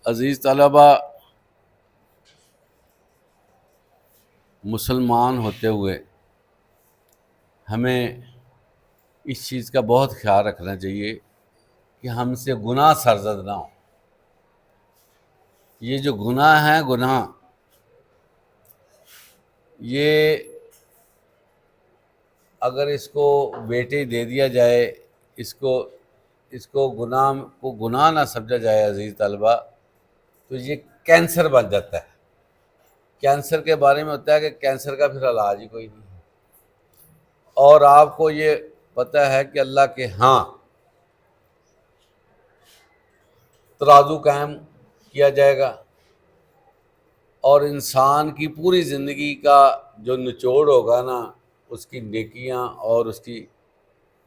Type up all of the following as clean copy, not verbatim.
عزیز طلبہ، مسلمان ہوتے ہوئے ہمیں اس چیز کا بہت خیال رکھنا چاہیے کہ ہم سے گناہ سرزد نہ ہو۔ یہ جو گناہ ہیں، گناہ یہ اگر اس کو بیٹے دے دیا جائے، اس کو گناہ نہ سمجھا جائے عزیز طلبہ، تو یہ کینسر بن جاتا ہے۔ کینسر کے بارے میں ہوتا ہے کہ کینسر کا پھر علاج ہی کوئی نہیں ہے۔ اور آپ کو یہ پتہ ہے کہ اللہ کے ہاں ترازو قائم کیا جائے گا، اور انسان کی پوری زندگی کا جو نچوڑ ہوگا نا، اس کی نیکیاں اور اس کی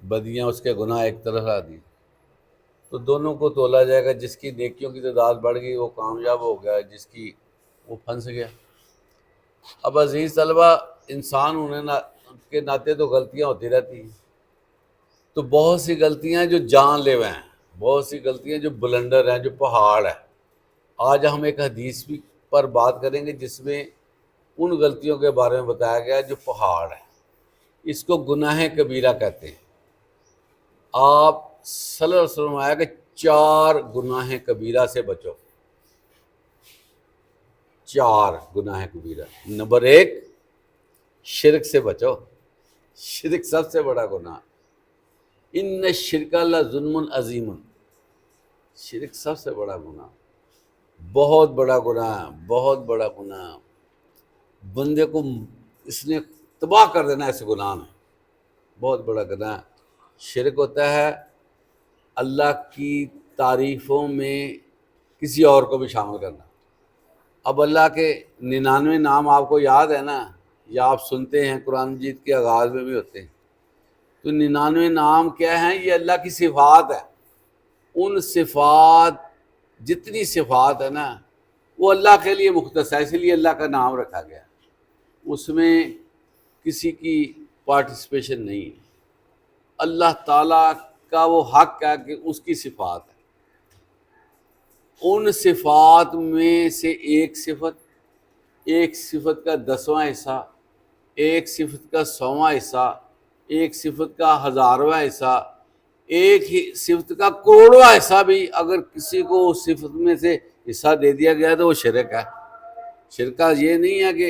بدیاں، اس کے گناہ ایک طرف آ دی، تو دونوں کو تولا جائے گا۔ جس کی نیکیوں کی تعداد بڑھ گئی وہ کامیاب ہو گیا، جس کی وہ پھنس گیا۔ اب عزیز طلبہ، انسان ہونے کے ناطے تو غلطیاں ہوتی رہتی ہیں، تو بہت سی غلطیاں جو جان لیوا ہیں، بہت سی غلطیاں جو بلنڈر ہیں، جو پہاڑ ہیں۔ آج ہم ایک حدیث پر بات کریں گے جس میں ان غلطیوں کے بارے میں بتایا گیا ہے جو پہاڑ ہے۔ اس کو گناہ کبیرہ کہتے ہیں۔ آپ صلی اللہ علیہ وسلم آیا کہ 4 گناہ کبیرہ سے بچو۔ 4 گناہ کبیرہ۔ نمبر 1، شرک سے بچو۔ شرک سب سے بڑا گناہ۔ ان الشرک لظلم عظیم۔ شرک سب سے بڑا گناہ، بہت بڑا گناہ، بہت بڑا گناہ۔ بندے کو اس نے تباہ کر دینا ہے اس گناہ میں۔ بہت بڑا گناہ شرک ہوتا ہے، اللہ کی تعریفوں میں کسی اور کو بھی شامل کرنا۔ اب اللہ کے 99 نام آپ کو یاد ہے نا، یا آپ سنتے ہیں، قرآن مجید کے آغاز میں بھی ہوتے ہیں۔ تو 99 نام کیا ہیں؟ یہ اللہ کی صفات ہے۔ ان صفات، جتنی صفات ہے نا، وہ اللہ کے لیے مختص ہے، اسی لیے اللہ کا نام رکھا گیا۔ اس میں کسی کی پارٹیسپیشن نہیں ہے۔ اللہ تعالیٰ کا وہ حق ہے کہ اس کی صفات ہے۔ ان صفات میں سے ایک صفت کا 10واں حصہ، ایک صفت کا 100واں حصہ، ایک صفت کا 1000واں حصہ، ایک ہی صفت کا کروڑواں حصہ بھی اگر کسی کو اس صفت میں سے حصہ دے دیا گیا تو وہ شرک ہے۔ شرک کا یہ نہیں ہے کہ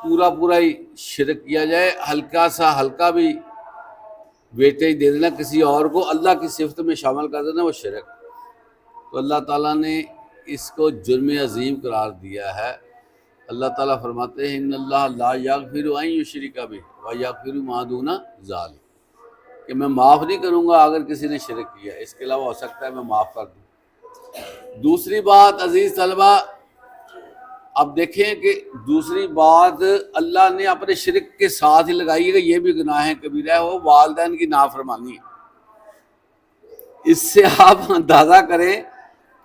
پورا ہی شرک کیا جائے، ہلکا سا ہلکا بھی بیٹے ہی دے دینا کسی اور کو، اللہ کی صفت میں شامل کر دینا، وہ شرک۔ تو اللہ تعالیٰ نے اس کو جرم عظیم قرار دیا ہے۔ اللہ تعالیٰ فرماتے ہیں ان اللہ لا یغفر ان یشرک بہ ویغفر ما دون ذلک، کہ میں معاف نہیں کروں گا اگر کسی نے شرک کیا، اس کے علاوہ ہو سکتا ہے میں معاف کر دوں۔ دوسری بات عزیز طلبہ، اب دیکھیں کہ دوسری بات اللہ نے اپنے شرک کے ساتھ ہی لگائی ہے کہ یہ بھی گناہ کبیرہ ہے، وہ والدین کی نافرمانی ہے۔ اس سے آپ اندازہ کریں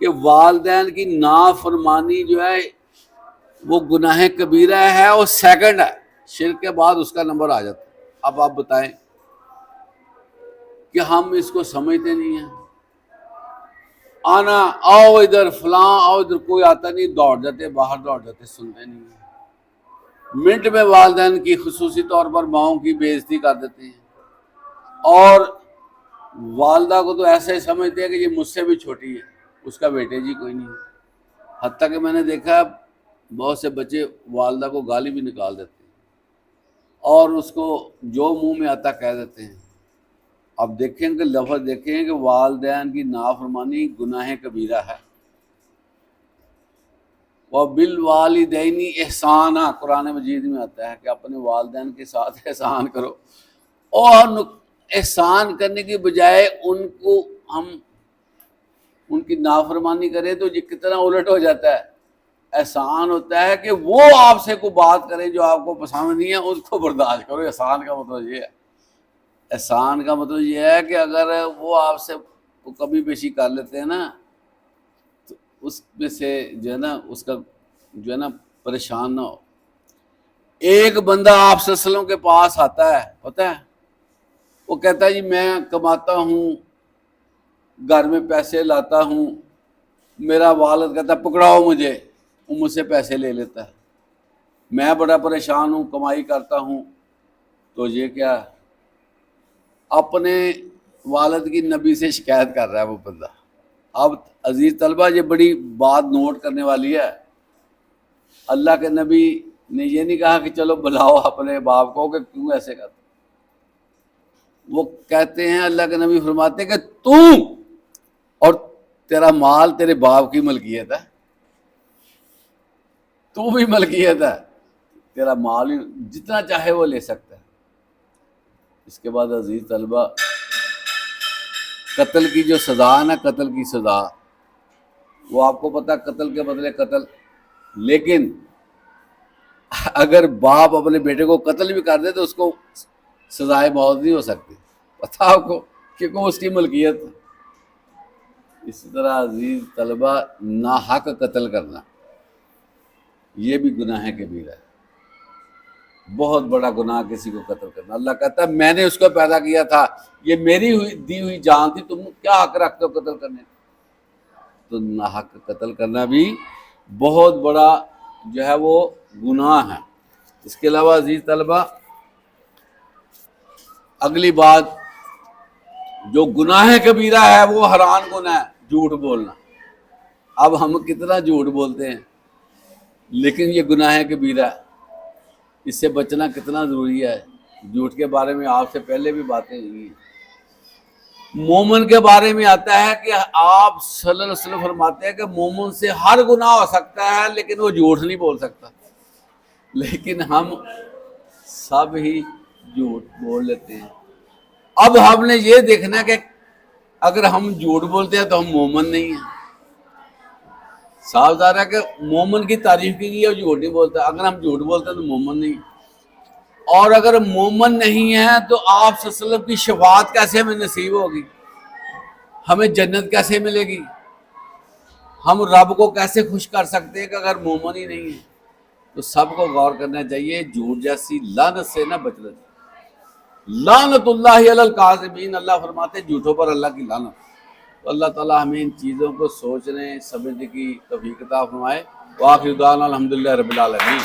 کہ والدین کی نافرمانی جو ہے وہ گناہ کبیرہ ہے، اور سیکنڈ ہے، شرک کے بعد اس کا نمبر آ جاتا ہے۔ اب آپ بتائیں کہ ہم اس کو سمجھتے نہیں ہیں۔ آنا آؤ ادھر، فلاں آؤ ادھر، کوئی آتا نہیں، دوڑ جاتے باہر، دوڑ جاتے، سنتے نہیں ہیں۔ منٹ میں والدین کی، خصوصی طور پر ماؤں کی بے عزتی کر دیتے ہیں، اور والدہ کو تو ایسا ہی سمجھتے ہیں کہ یہ مجھ سے بھی چھوٹی ہے، اس کا بیٹے جی کوئی نہیں ہے۔ حتیٰ کہ میں نے دیکھا ہے بہت سے بچے والدہ کو گالی بھی نکال دیتے ہیں، اور اس کو جو منہ میں آتا کہہ دیتے ہیں۔ اب دیکھیں کہ لفظ دیکھیں کہ والدین کی نافرمانی گناہ کبیرہ ہے۔ وَبِالْوَالِدَيْنِ احسانًا، قرآن مجید میں آتا ہے کہ اپنے والدین کے ساتھ احسان کرو، اور احسان کرنے کی بجائے ہم ان کی نافرمانی کریں تو یہ کتنا الٹ ہو جاتا ہے۔ احسان ہوتا ہے کہ وہ آپ سے کوئی بات کریں جو آپ کو پسند نہیں ہے، اس کو برداشت کرو۔ احسان کا مطلب یہ ہے، احسان کا مطلب یہ ہے کہ اگر وہ آپ سے کمی بیشی کر لیتے ہیں نا، تو اس میں سے جو ہے نا، اس کا جو ہے نا پریشان نہ ہو۔ ایک بندہ آپ صلی اللہ علیہ وسلم کے پاس آتا ہے، پتہ ہے، وہ کہتا ہے جی میں کماتا ہوں، گھر میں پیسے لاتا ہوں، میرا والد کہتا ہے پکڑاؤ مجھے، وہ مجھ سے پیسے لے لیتا ہے، میں بڑا پریشان ہوں، کمائی کرتا ہوں، تو یہ کیا اپنے والد کی نبی سے شکایت کر رہا ہے وہ بندہ۔ اب عزیز طلبہ یہ بڑی بات نوٹ کرنے والی ہے، اللہ کے نبی نے یہ نہیں کہا کہ چلو بلاؤ اپنے باپ کو کہ کیوں ایسے کرتے، وہ کہتے ہیں اللہ کے نبی فرماتے ہیں کہ تو اور تیرا مال تیرے باپ کی ملکیت ہے، تو بھی ملکیت ہے، تیرا مال جتنا چاہے وہ لے سکتا ہے۔ اس کے بعد عزیز طلبہ قتل کی جو سزا ہے نا، قتل کی سزا، وہ آپ کو پتا قتل کے بدلے قتل، لیکن اگر باپ اپنے بیٹے کو قتل بھی کر دے تو اس کو سزائے موت نہیں ہو سکتی، پتہ آپ کو، کیونکہ اس کی ملکیت۔ اسی طرح عزیز طلبہ ناحق قتل کرنا یہ بھی گناہ کبیرہ ہے، بہت بڑا گناہ کسی کو قتل کرنا۔ اللہ کہتا ہے میں نے اس کو پیدا کیا تھا، یہ میری دی ہوئی جان تھی، تم کیا حق رکھتے ہو قتل کرنے کا؟ تو ناحق قتل کرنا بھی بہت بڑا جو ہے وہ گناہ ہے۔ اس کے علاوہ عزیز طلبہ اگلی بات جو گناہ کبیرہ ہے وہ حرام گناہ ہے، جھوٹ بولنا۔ اب ہم کتنا جھوٹ بولتے ہیں، لیکن یہ گناہ کبیرہ ہے، اس سے بچنا کتنا ضروری ہے۔ جھوٹ کے بارے میں آپ سے پہلے بھی باتیں ہوئی ہیں۔ مومن کے بارے میں آتا ہے کہ آپ صلی اللہ علیہ وسلم فرماتے ہیں کہ مومن سے ہر گناہ ہو سکتا ہے لیکن وہ جھوٹ نہیں بول سکتا، لیکن ہم سب ہی جھوٹ بول لیتے ہیں۔ اب ہم نے یہ دیکھنا ہے کہ اگر ہم جھوٹ بولتے ہیں تو ہم مومن نہیں ہیں۔ صاف ظاہر ہے کہ مومن کی تعریف کی گئی ہے، جھوٹ نہیں بولتا، اگر ہم جھوٹ بولتے ہیں تو مومن نہیں۔ اور اگر مومن نہیں ہے تو آپ صلی اللہ علیہ وسلم کی شفاعت کیسے ہمیں نصیب ہوگی، ہمیں جنت کیسے ملے گی، ہم رب کو کیسے خوش کر سکتے ہیں کہ اگر مومن ہی نہیں ہے؟ تو سب کو غور کرنا چاہیے، جھوٹ جیسی لعنت سے نہ بچنا چاہیے۔ لعنت اللہ علی الکاذبین، اللہ فرماتے ہیں جھوٹوں پر اللہ کی لعنت۔ تو اللہ تعالیٰ ہمیں ان چیزوں کو سوچنے سمجھنے کی توفیق عطا فرمائے۔ وآخر دعوانا الحمدللہ رب العالمین۔